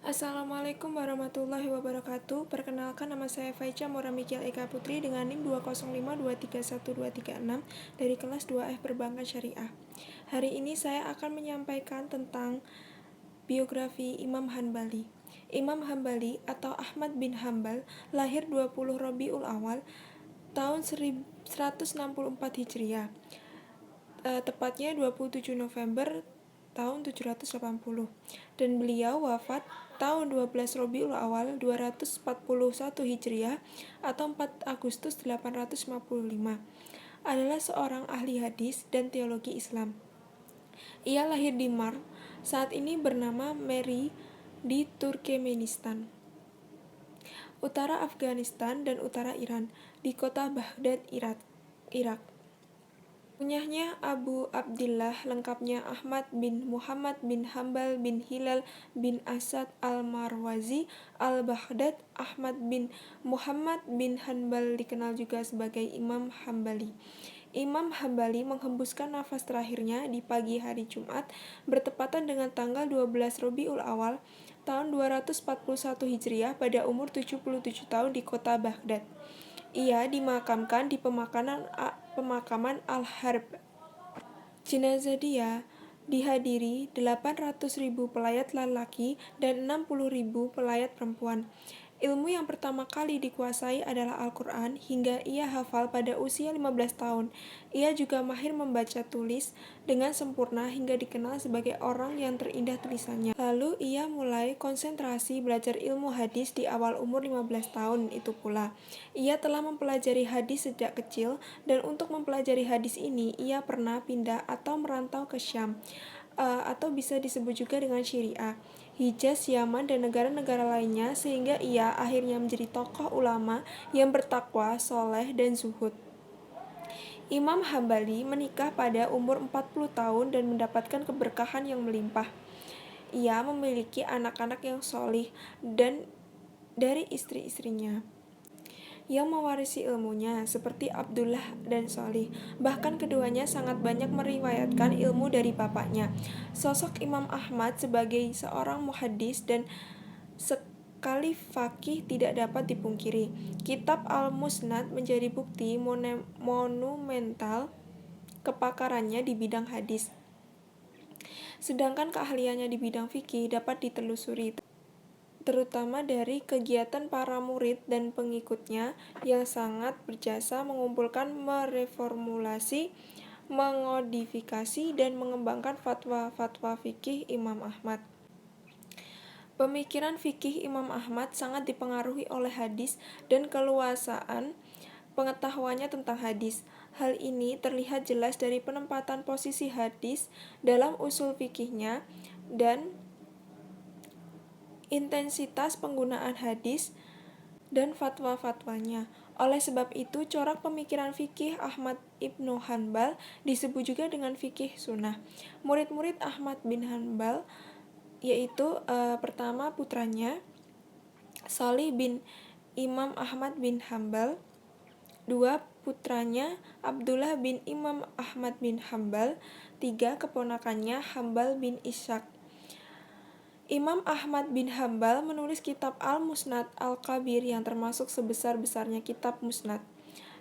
Assalamualaikum warahmatullahi wabarakatuh. Perkenalkan, nama saya Faiza Moramikil Eka Putri dengan NIM 205231236 dari kelas 2F Perbankan Syariah. Hari ini saya akan menyampaikan tentang biografi Imam Hanbali. Imam Hanbali atau Ahmad bin Hanbal lahir 20 Rabiul Awal tahun 1164 Hijriah. Tepatnya 27 November tahun 780, dan beliau wafat tahun 12 Rabiul Awal 241 Hijriah atau 4 Agustus 855. Adalah seorang ahli hadis dan teologi Islam. Ia lahir di Mar, saat ini bernama Meri, di Turkmenistan, utara Afghanistan dan utara Iran, di kota Baghdad, Irak. Kunyahnya Abu Abdillah, lengkapnya Ahmad bin Muhammad bin Hambal bin Hilal bin Asad al-Marwazi al-Baghdad. Ahmad bin Muhammad bin Hanbal dikenal juga sebagai Imam Hambali. Imam Hambali menghembuskan nafas terakhirnya di pagi hari Jumat bertepatan dengan tanggal 12 Rabiul Awal tahun 241 Hijriah pada umur 77 tahun di kota Baghdad. Ia dimakamkan di pemakaman Al-Harb. Jenazah dia dihadiri 800.000 pelayat lelaki dan 60.000 pelayat perempuan. Ilmu yang pertama kali dikuasai adalah Al-Quran hingga ia hafal pada usia 15 tahun. Ia juga mahir membaca tulis dengan sempurna hingga dikenal sebagai orang yang terindah tulisannya. Lalu ia mulai konsentrasi belajar ilmu hadis di awal umur 15 tahun itu pula. Ia telah mempelajari hadis sejak kecil, dan untuk mempelajari hadis ini ia pernah pindah atau merantau ke Syam, atau bisa disebut juga dengan Syria, Hijaz, Yaman, dan negara-negara lainnya, sehingga ia akhirnya menjadi tokoh ulama yang bertakwa, soleh, dan zuhud. Imam Hambali menikah pada umur 40 tahun dan mendapatkan keberkahan yang melimpah. Ia memiliki anak-anak yang solih dan dari istri-istrinya yang mewarisi ilmunya, seperti Abdullah dan Solih. Bahkan keduanya sangat banyak meriwayatkan ilmu dari bapaknya. Sosok Imam Ahmad sebagai seorang muhaddis dan sekali faqih tidak dapat dipungkiri. Kitab Al-Musnad menjadi bukti monumental kepakarannya di bidang hadis. Sedangkan keahliannya di bidang fikih dapat ditelusuri, terutama dari kegiatan para murid dan pengikutnya yang sangat berjasa mengumpulkan, mereformulasi, mengodifikasi, dan mengembangkan fatwa-fatwa fikih Imam Ahmad. Pemikiran fikih Imam Ahmad sangat dipengaruhi oleh hadis dan keluasaan pengetahuannya tentang hadis. Hal ini terlihat jelas dari penempatan posisi hadis dalam usul fikihnya dan intensitas penggunaan hadis dan fatwa-fatwanya. Oleh sebab itu, corak pemikiran fikih Ahmad ibnu Hanbal disebut juga dengan fikih sunnah. Murid-murid Ahmad bin Hanbal yaitu pertama putranya Salih bin Imam Ahmad bin Hanbal, dua putranya Abdullah bin Imam Ahmad bin Hanbal, tiga keponakannya Hanbal bin Ishaq. Imam Ahmad bin Hanbal menulis kitab Al-Musnad Al-Kabir yang termasuk sebesar-besarnya kitab Musnad,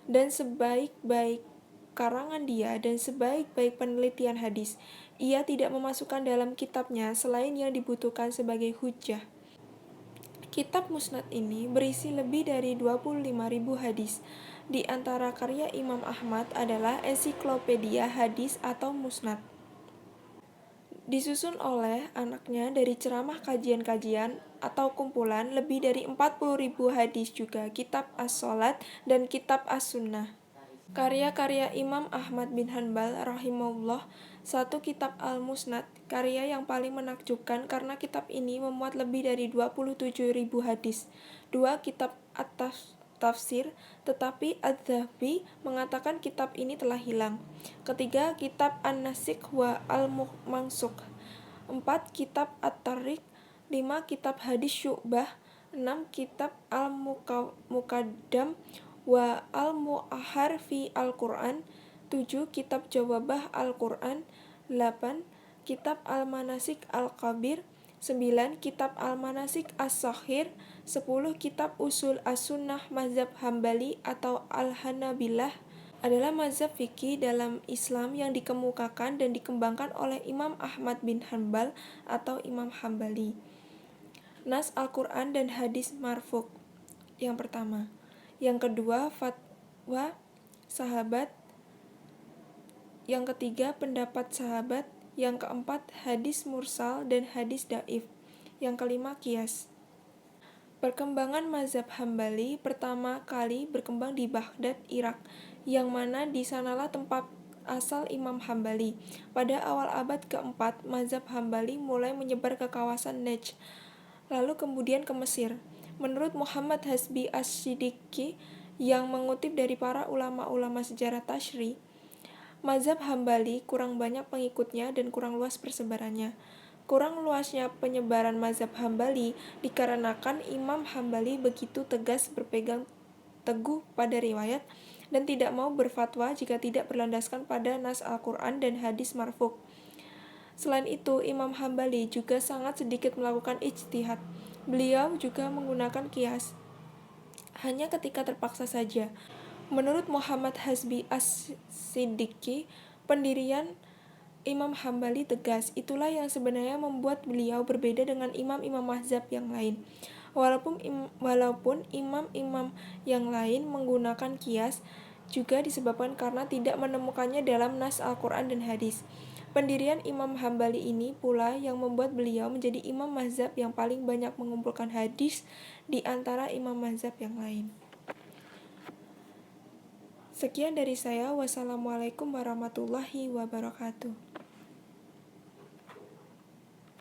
dan sebaik-baik karangan dia dan sebaik-baik penelitian hadis. Ia tidak memasukkan dalam kitabnya selain yang dibutuhkan sebagai hujjah. Kitab Musnad ini berisi lebih dari 25.000 hadis. Di antara karya Imam Ahmad adalah Ensiklopedia Hadis atau Musnad, disusun oleh anaknya dari ceramah kajian-kajian atau kumpulan lebih dari 40.000 hadis, juga kitab As-Sholat dan kitab As-Sunnah. Karya-karya Imam Ahmad bin Hanbal rahimahullah. Satu, kitab Al-Musnad, karya yang paling menakjubkan karena kitab ini memuat lebih dari 27.000 hadis. Dua, kitab At-Tafsir, tetapi Adz-Dzahabi mengatakan kitab ini telah hilang. Ketiga, kitab An-Nasikh wa Al-Mansukh. 4, kitab At-Tarikh. 5, kitab Hadis Syu'bah. 6, kitab Al-Muqaddam wa Al-Mu'ahhar fi Al-Quran. 7, kitab Jawabah Al-Quran. 8, kitab Al-Manasik Al-Kabir. 9. Kitab Al-Manasik As-Shaghir. 10. Kitab Usul As-Sunnah Mazhab Hambali atau Al-Hanabilah adalah mazhab fikih dalam Islam yang dikemukakan dan dikembangkan oleh Imam Ahmad bin Hanbal atau Imam Hambali. Nas Al-Quran dan hadis marfu' yang pertama. Yang kedua, fatwa sahabat. Yang ketiga, pendapat sahabat. Yang keempat, hadis mursal dan hadis dhaif. Yang kelima, qiyas. Perkembangan mazhab Hambali pertama kali berkembang di Baghdad, Irak, yang mana di sanalah tempat asal Imam Hambali. Pada awal abad keempat, mazhab Hambali mulai menyebar ke kawasan Najd, lalu kemudian ke Mesir. Menurut Muhammad Hasbi As-Siddiqi yang mengutip dari para ulama-ulama sejarah Tashri, mazhab Hambali kurang banyak pengikutnya dan kurang luas persebarannya. Kurang luasnya penyebaran mazhab Hambali dikarenakan Imam Hambali begitu tegas berpegang teguh pada riwayat dan tidak mau berfatwa jika tidak berlandaskan pada nas Al-Quran dan hadis marfu'. Selain itu, Imam Hambali juga sangat sedikit melakukan ijtihad. Beliau juga menggunakan qiyas hanya ketika terpaksa saja. Menurut Muhammad Hasbi As-Siddiqi, pendirian Imam Hambali tegas. Itulah yang sebenarnya membuat beliau berbeda dengan imam-imam mazhab yang lain. Walaupun imam-imam yang lain menggunakan qiyas, juga disebabkan karena tidak menemukannya dalam nas Al-Quran dan hadis. Pendirian Imam Hambali ini pula yang membuat beliau menjadi imam mazhab yang paling banyak mengumpulkan hadis di antara imam mazhab yang lain. Sekian dari saya. Wassalamualaikum warahmatullahi wabarakatuh.